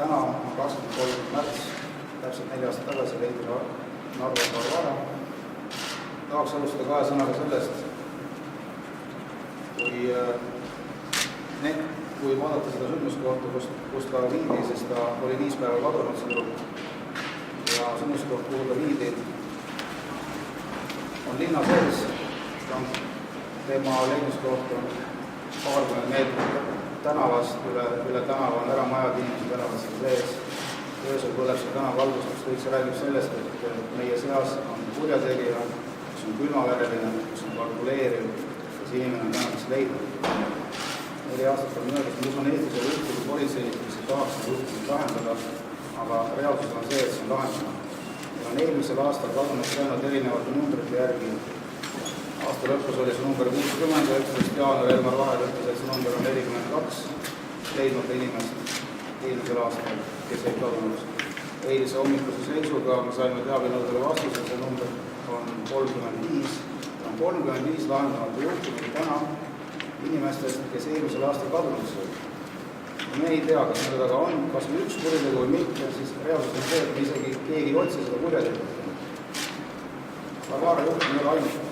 täna on 23. märts, täpselt 4 aastat tagasi leidi Narvas Varvara. Tahaks alustada kahe sõnaga sellest, kui vaadata seda sündmuskohta, kus ta viidi, sest ta oli 5 päeva kadunud sõdul ja sündmuskoht, kuhu ta viidi, on linna sees. Tema leidmiskoht on 20 meetrit tänavast, üle tänava on eramajad, inimesed elavad seal sees. Öösel põleb see tänav valgustust, kõik see räägib sellest, et meie seas on kurjategija, kes on külmavereline, kes on kalkuleeriv, kes inimene on tänavast leidnud. 4 aastat on möödas, ma usun, Eestis oli ühtegi politseinik, kes ei tahaks seda juhtumit lahendada, aga reaalsus on see, et see on lahendama. Meil on eelmisel aastal kadunud sõnad erinevate numbrite järgi. Aasta lõpus oli see number 60 ja 11. jaanuar Elmar Vaher ütles, et see number on 42 leidmata inimest eelmisel aastal, kes ei kadunud. Eilise hommikuse seisuga me saime teabenõudele vastuse, see number on 35. On 35 lahendamata juhtumit täna inimestest, kes eelmisel aastal kadunud said. Me ei tea, kas nende taga on, kas või üks kuritegu või mitte, siis reaalsus on see, et isegi keegi ei otsi seda kurjategijat. Varvara juhtum ei ole ainult